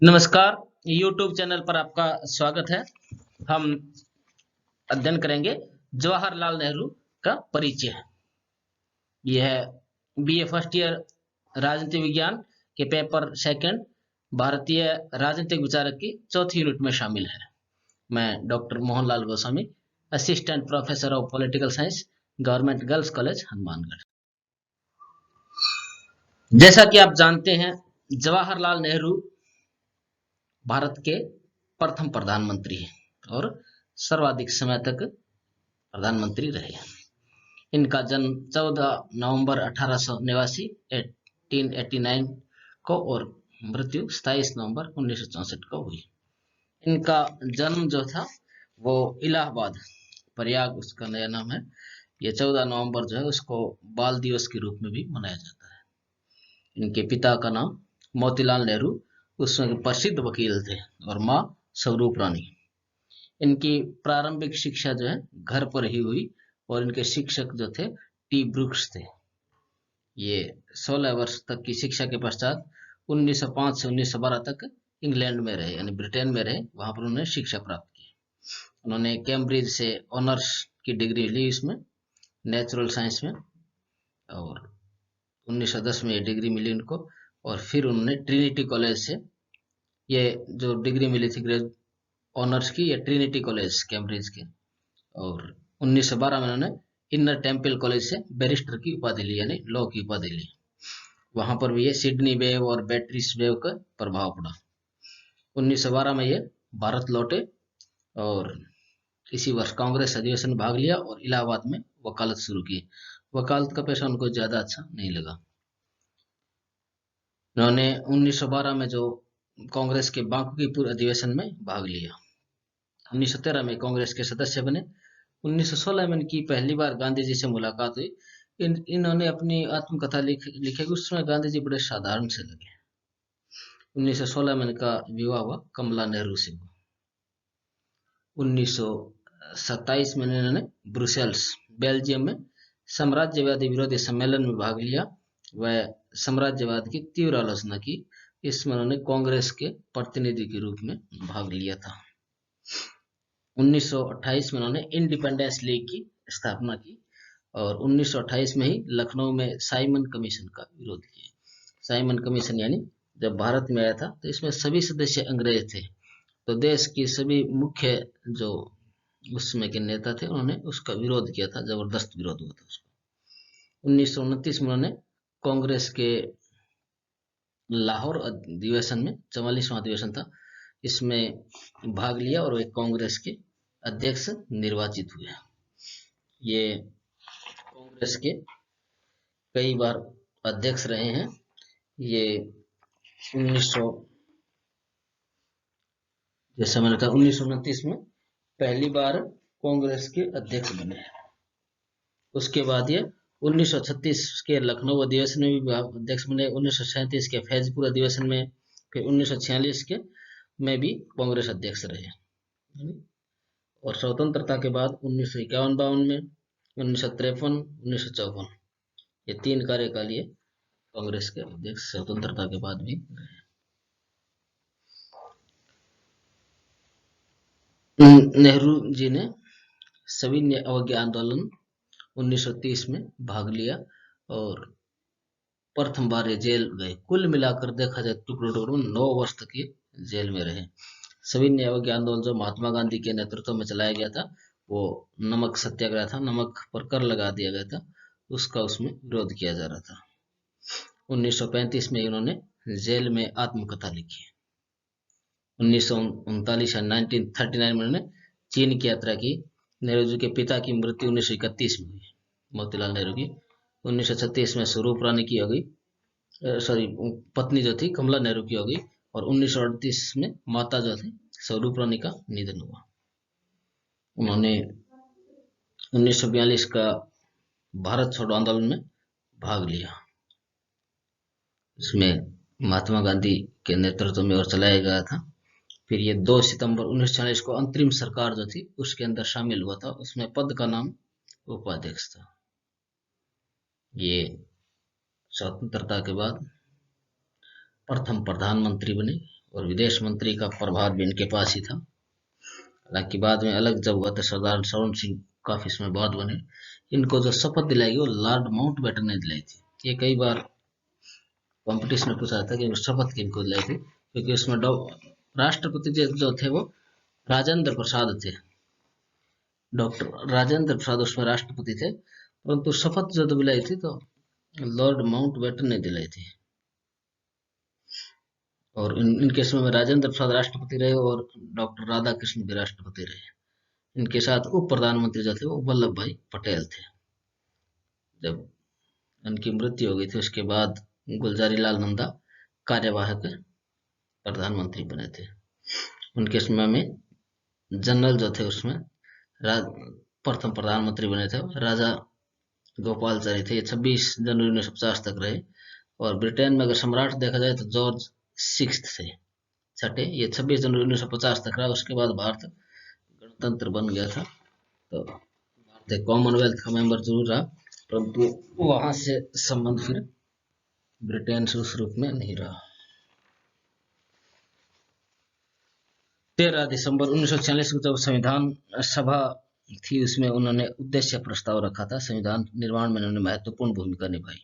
नमस्कार, YouTube channel पर आपका स्वागत है। हम अध्ययन करेंगे जवाहरलाल नेहरू का परिचय। यह है बीए फर्स्ट ईयर राजनीति विज्ञान के पेपर सेकंड भारतीय राजनीतिक विचारक की चौथी यूनिट में शामिल है। मैं doctor Mohanlal Goswami, assistant professor of political science, government girls college Hanumangarh. जैसा कि आप जानते हैं, जवाहरलाल नेहरू भारत के प्रथम प्रधानमंत्री हैं और सर्वाधिक समय तक प्रधानमंत्री रहे। इनका जन्म 14 नवंबर 1889 1889 को और मृत्यु 27 नवंबर 1964 को हुई। इनका जन्म जो था वो इलाहाबाद, प्रयाग उसका नया नाम है। ये 14 नवंबर जो है उसको बाल दिवस के रूप में भी मनाया जाता है। इनके पिता का नाम मोतीलाल नेहरू उसमें प्रसिद्ध वकील थे और माँ स्वरूप रानी। इनकी प्रारंभिक शिक्षा जो है घर पर ही हुई और इनके शिक्षक जो थे टी ब्रूक्स थे। ये 16 वर्ष तक की शिक्षा के पश्चात 1905 से 1912 तक इंग्लैंड में रहे, यानी ब्रिटेन में रहे। वहां पर उन्होंने शिक्षा प्राप्त की। उन्होंने कैम्ब्रिज से ऑनर्स की डिग्री ली इसमें, नेचुरल साइंस में, और 1910 में ये डिग्री मिली उनको। और फिर उन्होंने ट्रिनिटी कॉलेज से ये जो डिग्री मिली थी ग्रेजुएट ऑनर्स की, ये ट्रिनिटी कॉलेज कैम्ब्रिज के, और 1912 में उन्होंने इनर टेम्पल कॉलेज से बैरिस्टर की उपाधि ली, यानी लॉ की उपाधि ली। वहां पर भी ये सिडनी वेव और बैटरीज वेव का प्रभाव पड़ा। 1912 में ये भारत लौटे और इसी वर्ष कांग्रेस अधिवेशन में भाग लिया और इलाहाबाद में वकालत शुरू की। वकालत का पेशा उनको ज्यादा अच्छा नहीं लगा। उन्होंने 1912 में जो कांग्रेस के बांकीपुर अधिवेशन में भाग लिया। 1913 में कांग्रेस के सदस्य बने। 1916 में इनकी पहली बार गांधी जी से मुलाकात हुई। इन्होंने अपनी आत्मकथा लिखे उसमें गांधी जी बड़े साधारण से लगे। 1916 में इनका विवाह हुआ कमला नेहरू से। 1927 में इन्होंने ब्रुसेल्स बेल्जियम में साम्राज्यवादी विरोधी सम्मेलन में भाग लिया। वह साम्राज्यवाद की तीव्र आलोचना की। इसमें उन्होंने कांग्रेस के प्रतिनिधि के रूप में भाग लिया था। 1928 में उन्होंने इंडिपेंडेंस लीग की स्थापना की और 1928 में ही लखनऊ में साइमन कमीशन का विरोध किया। साइमन कमीशन यानी जब भारत में आया था तो इसमें सभी सदस्य अंग्रेज थे, तो देश की सभी मुख्य जो उसमें के नेता थे उन्होंने उसका विरोध किया था, जबरदस्त विरोध हुआ था उसका। 1929 में उन्होंने कांग्रेस के लाहौर अधिवेशन में 44वां अधिवेशन था, इसमें भाग लिया और वे कांग्रेस के अध्यक्ष निर्वाचित हुए। ये कांग्रेस के कई बार अध्यक्ष रहे हैं। ये 1929 में पहली बार कांग्रेस के अध्यक्ष बने। उसके बाद ये 1936 के लखनऊ अधिवेशन में भी अध्यक्ष बने, 1937 के फैजपुर अधिवेशन में, फिर 1946 के में भी कांग्रेस अध्यक्ष रहे। और स्वतंत्रता के बाद 1951-52 में, 1953, 1954 ये 3 कार्यकाल ये कांग्रेस के अध्यक्ष स्वतंत्रता के बाद भी रहे। नेहरू जी ने सविनय अवज्ञा आंदोलन 1930 में भाग लिया और प्रथम बार ये जेल गए। कुल मिलाकर देखा जाए टुकड़ों 9 वर्ष तक ये जेल में रहे। सविनय अवज्ञा आंदोलन जो महात्मा गांधी के नेतृत्व में चलाया गया था, वो नमक सत्याग्रह था, नमक पर कर लगा दिया गया था, उसका उसमें विरोध किया जा रहा था। 1935 में उन्होंने जेल में आत्मकथा लिखी। 1939 या 1939 में उन्होंने चीन की यात्रा की। नेहरू जी के पिता की मृत्यु 1931 में हुई, मोतीलाल नेहरू की। 1936 में स्वरूप रानी की हो गई, पत्नी जो थी कमला नेहरू की हो गई, और 1938 में माता जो थी स्वरूप रानी का निधन हुआ। उन्होंने 1942 का भारत छोड़ो आंदोलन में भाग लिया। इसमें महात्मा गांधी के नेतृत्व में और चलाया गया था। फिर ये 2 सितंबर 1940 को अंतरिम सरकार जो थी उसके अंदर शामिल हुआ था। उसमें पद का नाम उपाध्यक्ष था। ये स्वतंत्रता के बाद प्रथम प्रधानमंत्री बने और विदेश मंत्री का प्रभार भी इनके पास ही था। हालांकि बाद में अलग जब हुआ तो सरदार सरण सिंह काफी समय बाद बने। इनको जो शपथ दिलाई गई वो लॉर्ड माउंटबेटन ने दिलाई थी। ये कई बार कंपटीशन में पूछा था कि शपथ किनको दिलाई थी, क्योंकि उसमें राष्ट्रपति जो थे वो राजेंद्र प्रसाद थे। डॉक्टर राजेंद्र प्रसाद उसमें राष्ट्रपति थे, परंतु शपथ जो दिलाई थी तो लॉर्ड माउंटबेटन ने दिलाई थी। और इनके समय में राजेंद्र प्रसाद राष्ट्रपति रहे और डॉक्टर राधाकृष्ण भी राष्ट्रपति रहे। इनके साथ उप प्रधानमंत्री जो थे वो वल्लभ भाई पटेल थे। जब इनकी मृत्यु हो गई थी उसके बाद गुलजारी लाल नंदा कार्यवाहक प्रधानमंत्री बने थे। उनके समय में जनरल जो थे उसमें प्रथम प्रधानमंत्री बने थे राजा गोपालचारी थे। ये 26 जनवरी 1950 तक रहे। और ब्रिटेन में अगर सम्राट देखा जाए तो जॉर्ज 6 थे, छठे। ये 26 जनवरी 1950 तक रहा। उसके बाद भारत गणतंत्र बन गया था। तो भारत कॉमनवेल्थ का मेंबर जरूर रहा, परंतु वहां से संबंध फिर ब्रिटेन से उस रूप में नहीं रहा। 13 दिसंबर 1946 को जब संविधान सभा थी उसमें उन्होंने उद्देश्य प्रस्ताव रखा था। संविधान निर्माण में उन्होंने महत्वपूर्ण भूमिका निभाई।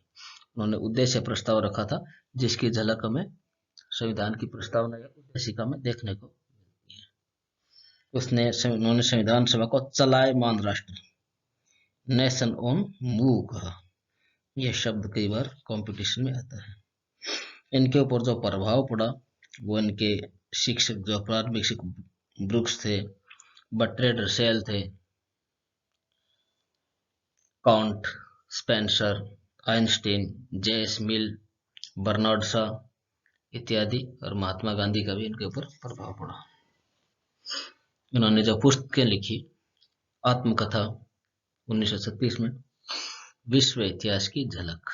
उन्होंने उद्देश्य प्रस्ताव रखा था जिसकी झलक हमें संविधान की प्रस्तावना या उद्देशिका में देखने को मिलती है। उन्होंने संविधान सभा को चलायमान राष्ट्र, नेशन ऑन मूव कहा। यह शब्द कई बार कंपटीशन में आता है। इनके ऊपर जो प्रभाव पड़ा वो इनके शिक्षक जो प्राथमिक शिक्षक ब्रुक्स थे, बर्ट्रैंड रसेल थे, काउंट स्पेंसर, आइंस्टीन, जे.एस. मिल, बर्नार्ड शॉ इत्यादि, और महात्मा गांधी का भी इनके ऊपर प्रभाव पड़ा। उन्होंने जो पुस्तकें लिखी, आत्मकथा 1936 में, विश्व इतिहास की झलक,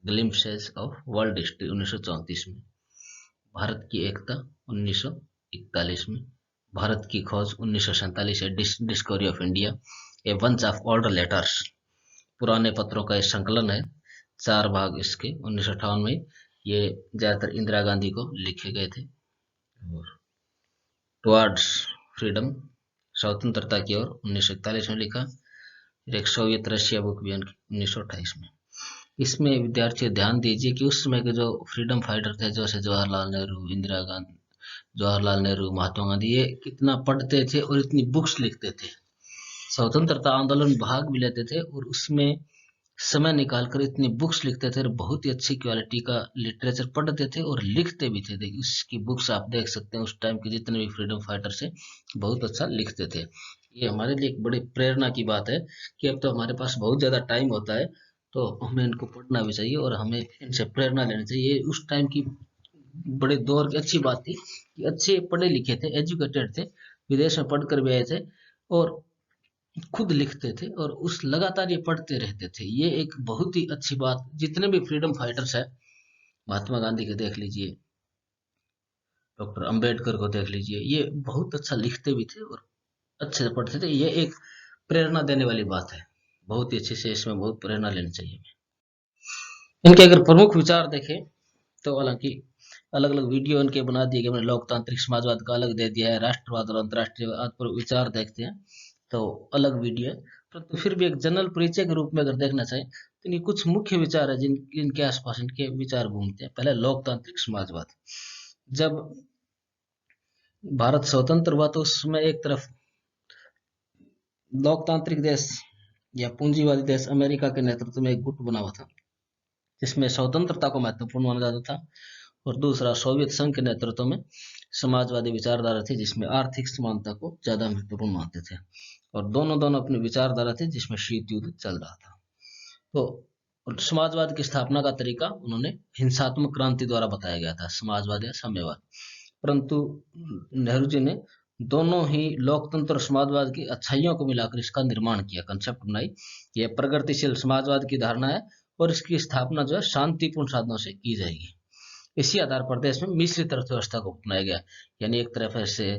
ग्लिम्पसेस ऑफ वर्ल्ड हिस्ट्री 1934 में, भारत की एकता 1941 में, भारत की खोज 1947 है, discovery of India, a bunch of old letters, पुराने पत्रों का एक संकलन है, 4 भाग इसके 1958 में। ये ज्यादातर इंदिरा गांधी को लिखे गए थे। और टुवर्ड्स फ्रीडम, स्वतंत्रता की ओर 1941 में लिखा। एक सोवियत रशिया बुक भी 1928 में। इसमें विद्यार्थी ध्यान दीजिए कि उस समय के जो फ्रीडम फाइटर थे जैसे जवाहरलाल नेहरू, इंदिरा गांधी, जवाहरलाल नेहरू, महात्मा गांधी, ये कितना पढ़ते थे और इतनी बुक्स लिखते थे। स्वतंत्रता आंदोलन में भाग भी लेते थे और उसमें समय निकालकर इतनी बुक्स लिखते थे और बहुत ही अच्छी क्वालिटी का लिटरेचर पढ़ते थे और लिखते भी थे। देखिए उसकी बुक्स आप देख सकते हैं, उस टाइम के जितने भी फ्रीडम फाइटर्स हैं बहुत अच्छा लिखते थे। ये हमारे लिए एक बड़ी प्रेरणा की बात है कि अब तो हमारे पास बहुत ज्यादा टाइम होता है तो हमें इनको पढ़ना भी चाहिए और हमें इनसे प्रेरणा लेनी चाहिए। उस टाइम की बड़े दौर की अच्छी बात थी कि अच्छे पढ़े लिखे थे, एजुकेटेड थे, विदेश में पढ़कर भी आए थे और खुद लिखते थे और उस लगातार ये पढ़ते रहते थे। ये एक बहुत ही अच्छी बात। जितने भी फ्रीडम फाइटर्स है, महात्मा गांधी के देख लीजिए, डॉक्टर अंबेडकर को देख लीजिए, ये बहुत अच्छा लिखते भी थे और अच्छे से पढ़ते थे। ये एक प्रेरणा देने वाली बात है, बहुत ही अच्छे से इसमें बहुत प्रेरणा लेनी चाहिए। इनके अगर प्रमुख विचार देखें तो हालांकि अलग अलग वीडियो इनके बना दिए गए। लोकतांत्रिक समाजवाद का अलग दे दिया है, राष्ट्रवाद और अंतर्राष्ट्रीयवाद पर विचार देखते हैं तो अलग वीडियो है, परंतु फिर भी एक जनरल परिचय के रूप में अगर देखना चाहें तो इनके कुछ मुख्य विचार है जिनके आसपास इनके विचार घूमते हैं। पहले लोकतांत्रिक समाजवाद। जब भारत स्वतंत्र हुआ तो उसमें एक तरफ लोकतांत्रिक देश या पूंजीवादी देश अमेरिका के नेतृत्व में एक गुट बना हुआ था जिसमें स्वतंत्रता को महत्वपूर्ण माना जाता था, और दूसरा सोवियत संघ के नेतृत्व में समाजवादी विचारधारा थी जिसमें आर्थिक समानता को ज्यादा महत्वपूर्ण मानते थे। और दोनों अपनी विचारधारा थी जिसमें शीत युद्ध चल रहा था। तो समाजवाद की स्थापना का तरीका उन्होंने हिंसात्मक क्रांति द्वारा बताया गया था, समाजवाद या साम्यवाद। परंतु नेहरू जी ने दोनों ही लोकतंत्र और समाजवाद की अच्छाइयों को मिलाकर इसका निर्माण किया, कंसेप्ट बनाई। यह प्रगतिशील समाजवाद की धारणा है और इसकी स्थापना जो है शांतिपूर्ण साधनों से की जाएगी। इसी आधार पर देश में मिश्रित अर्थव्यवस्था को अपनाया गया, यानी एक तरफ ऐसे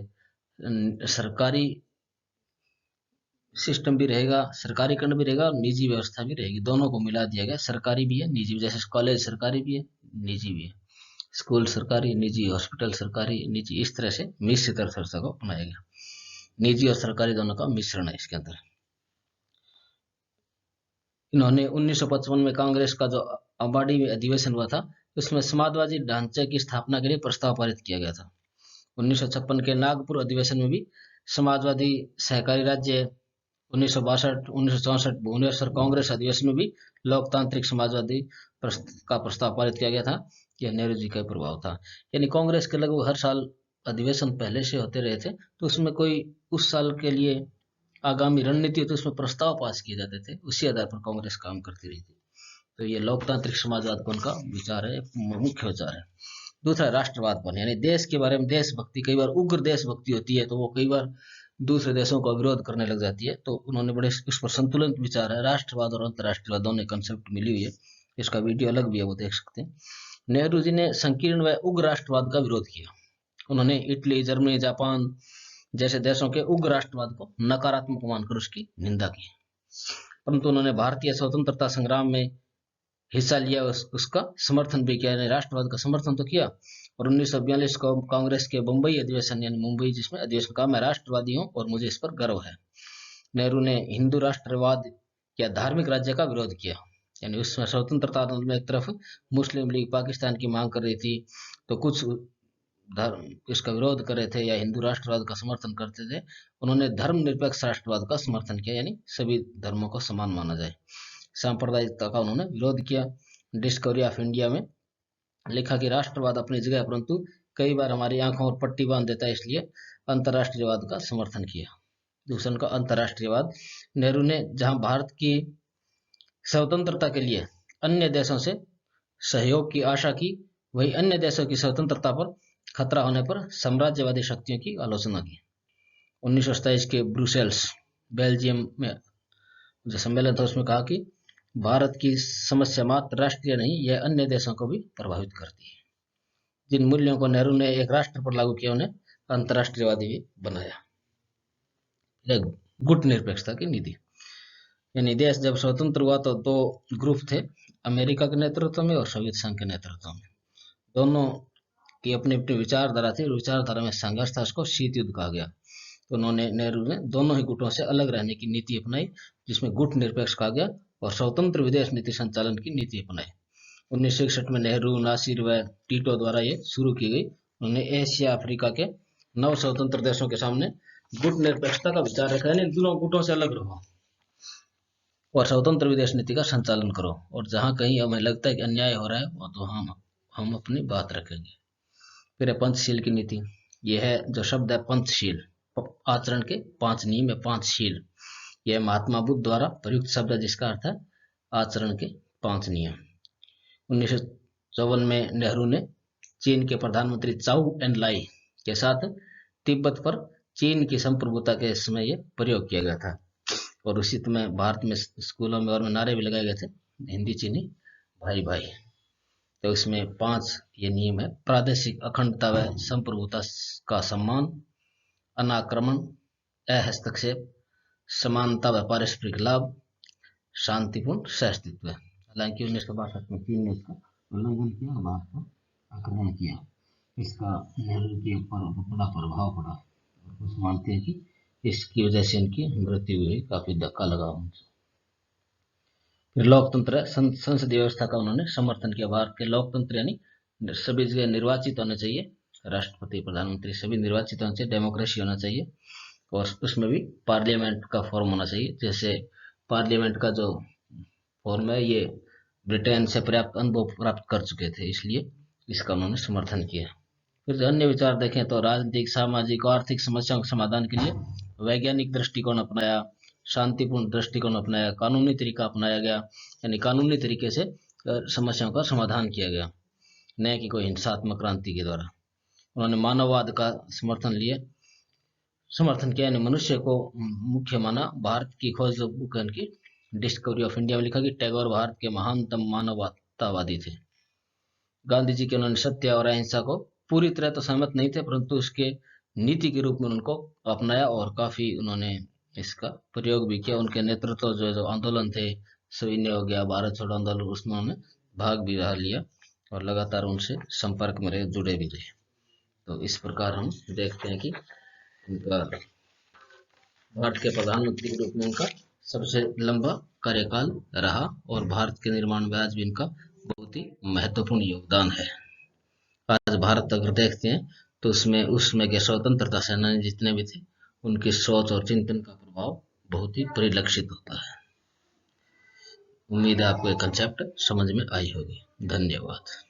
सरकारी सिस्टम भी रहेगा, सरकारीकरण भी रहेगा और निजी व्यवस्था भी रहेगी, दोनों को मिला दिया गया। सरकारी भी है, निजी भी, जैसे कॉलेज सरकारी भी है, निजी भी है। स्कूल सरकारी, निजी हॉस्पिटल सरकारी, निजी, इस तरह से मिश्रित अर्थव्यवस्था को अपनाया गया। निजी और सरकारी दोनों का मिश्रण है इसके अंदर। इन्होंने 1955 में कांग्रेस का जो अबाड़ी में अधिवेशन हुआ था, उसमें समाजवादी ढांचे की स्थापना के लिए प्रस्ताव पारित किया गया था। 1956 के नागपुर अधिवेशन में भी समाजवादी सहकारी राज्य, 1962 1964 भुवनेश्वर कांग्रेस अधिवेशन में भी लोकतांत्रिक समाजवादी का प्रस्ताव पारित किया गया था। यह नेहरू जी का प्रभाव था। यानी कांग्रेस के लगभग हर साल अधिवेशन पहले से होते रहे थे, तो उसमें कोई उस साल के लिए आगामी रणनीति तो उसमें प्रस्ताव पास किए जाते थे, उसी आधार पर कांग्रेस काम करती रही थी। तो ये लोकतांत्रिक समाजवाद का उनका विचार है, मुख्य विचार है। दूसरा राष्ट्रवाद पर, यानी देश के बारे में देशभक्ति, कई बार उग्र देशभक्ति होती है तो वो कई बार दूसरे देशों का विरोध करने लग जाती है, तो उन्होंने बड़े उस पर संतुलित विचार है। राष्ट्रवाद और अंतर्राष्ट्रीयवाद दोनों कंसेप्ट मिली हुई है, इसका वीडियो अलग भी है, वो देख सकते हैं। नेहरू जी ने संकीर्ण व उग्र राष्ट्रवाद का विरोध किया। उन्होंने इटली, जर्मनी, जापान जैसे देशों के उग्र राष्ट्रवाद को नकारात्मक मानकर उसकी निंदा की, परंतु उन्होंने भारतीय स्वतंत्रता संग्राम में हिस्सा लिया, उसका समर्थन भी किया, यानी राष्ट्रवाद का समर्थन तो किया। और 1942 को कांग्रेस के बंबई अधिवेशन, यानी मुंबई जिसमें अधिवेशन कहा, मैं राष्ट्रवादी हूं और मुझे इस पर गर्व है। नेहरू ने हिंदू राष्ट्रवाद या धार्मिक राज्य का विरोध किया, यानी उसमें स्वतंत्रता आंदोलन में एक तरफ मुस्लिम लीग पाकिस्तान की मांग कर रही थी, तो कुछ धर्म इसका विरोध कर रहे थे या हिंदू राष्ट्रवाद का समर्थन करते थे। उन्होंने धर्मनिरपेक्ष राष्ट्रवाद का समर्थन किया, यानी सभी धर्मों को समान माना जाए। सांप्रदायिकता का उन्होंने विरोध किया। डिस्कवरी ऑफ इंडिया में लिखा कि राष्ट्रवाद अपनी जगह, परंतु कई बार हमारी आंखों पर पट्टी बांध देता है, इसलिए अंतर्राष्ट्रीयवाद का समर्थन किया। दूसरा का अंतर्राष्ट्रीयवाद, नेहरू ने जहां भारत की स्वतंत्रता के लिए अन्य देशों से सहयोग की आशा की, वही अन्य देशों की स्वतंत्रता पर खतरा होने पर साम्राज्यवादी शक्तियों की आलोचना की। 1927 के ब्रुसेल्स, बेल्जियम में जो सम्मेलन था, उसमें कहा कि भारत की समस्या मात्र राष्ट्रीय नहीं, यह अन्य देशों को भी प्रभावित करती है। जिन मूल्यों को नेहरू ने एक राष्ट्र पर लागू किया, उन्हें अंतर्राष्ट्रीयवादी भी बनाया। गुट निरपेक्षता की नीति, यानी देश जब स्वतंत्र हुआ तो दो ग्रुप थे, अमेरिका के नेतृत्व में और सोवियत संघ के नेतृत्व में। दोनों की अपनी अपनी विचारधारा थी, विचारधारा में संघर्ष था, उसको शीत युद्ध कहा गया। तो नेहरू ने दोनों ही गुटों से अलग रहने की नीति अपनाई, जिसमें गुट निरपेक्ष कहा गया, और स्वतंत्र विदेश नीति संचालन की नीति अपनाई। 1961 में नेहरू, नासिर व टीटो द्वारा ये शुरू की गई। उन्होंने एशिया, अफ्रीका के नव स्वतंत्र देशों के सामने गुट निरपेक्षता का विचार रखा, यानी दोनों गुटों से अलग रहो और स्वतंत्र विदेश नीति का संचालन करो, और जहां कहीं हमें लगता है कि अन्याय हो रहा है, वो तो हम अपनी बात रखेंगे। फिर है पंचशील की नीति। यह है जो शब्द है पंचशील, आचरण के 5 नियम है, 5 शील। यह महात्मा बुद्ध द्वारा प्रयुक्त शब्द है, जिसका अर्थ है आचरण के 5 नियम। 1954 में नेहरू ने चीन के प्रधानमंत्री चाउ एन लाई के साथ तिब्बत पर चीन की संप्रभुता के समय यह प्रयोग किया गया था, और उसी में भारत में स्कूलों में और में नारे भी लगाए गए थे, हिंदी चीनी भाई भाई। तो इसमें 5 ये नियम है: प्रादेशिक अखंडता व संप्रभुता का सम्मान, अनाक्रमण, अहस्तक्षेप, समानता व पारस्परिक लाभ, शांतिपूर्ण सहअस्तित्व। हालांकि 1962 में चीन ने इसका उल्लंघन किया और भारत पर आक्रमण किया, इसका नेहरू के ऊपर बड़ा प्रभाव पड़ा, और कुछ मानते हैं कि इसकी वजह से इनकी मृत्यु हुई, काफी धक्का लगा उनसे। फिर लोकतंत्र, संसदीय व्यवस्था का उन्होंने समर्थन किया। भारत के लोकतंत्र यानी सभी जगह निर्वाचित होने चाहिए, राष्ट्रपति, प्रधानमंत्री सभी निर्वाचित होने चाहिए, डेमोक्रेसी होना चाहिए, और उसमें भी पार्लियामेंट का फॉर्म होना चाहिए। जैसे पार्लियामेंट का जो फॉर्म है, ये ब्रिटेन से पर्याप्त अनुभव प्राप्त कर चुके थे, इसलिए इसका उन्होंने समर्थन किया। फिर अन्य विचार देखें तो राजनीतिक, सामाजिक और आर्थिक समस्याओं के समाधान के लिए वैज्ञानिक दृष्टिकोण अपनाया, शांतिपूर्ण दृष्टिकोण अपनाया, कानूनी तरीका अपनाया गया, यानी कानूनी तरीके से समस्याओं का समाधान किया गया, न कि कोई हिंसात्मक क्रांति के द्वारा। उन्होंने मानववाद का समर्थन किया, यानी मनुष्य को मुख्य माना। भारत की खोज जो बुक है उनकी डिस्कवरी ऑफ इंडिया में लिखा कि टैगोर भारत के महानतम मानवतावादी थे। गांधी जी के उन्होंने सत्य और अहिंसा को पूरी तरह तो सहमत नहीं थे, परंतु उसके नीति के रूप में उनको अपनाया और काफी उन्होंने इसका प्रयोग भी किया। उनके नेतृत्व जो आंदोलन थे, सविनय हो गया, भारत छोड़ो आंदोलन, उसमें उन्होंने भाग भी लिया और लगातार उनसे संपर्क में रहे, जुड़े भी रहे। तो इस प्रकार हम देखते हैं कि उनका भारत के प्रधानमंत्री के रूप में उनका सबसे लंबा कार्यकाल रहा और भारत के निर्माण में आज भी इनका बहुत ही महत्वपूर्ण योगदान है। आज भारत अगर देखते हैं तो उसमें के स्वतंत्रता सेनानी जितने भी थे, उनकी सोच और चिंतन का प्रभाव बहुत ही परिलक्षित होता है। उम्मीद है आपको ये कंसेप्ट समझ में आई होगी। धन्यवाद।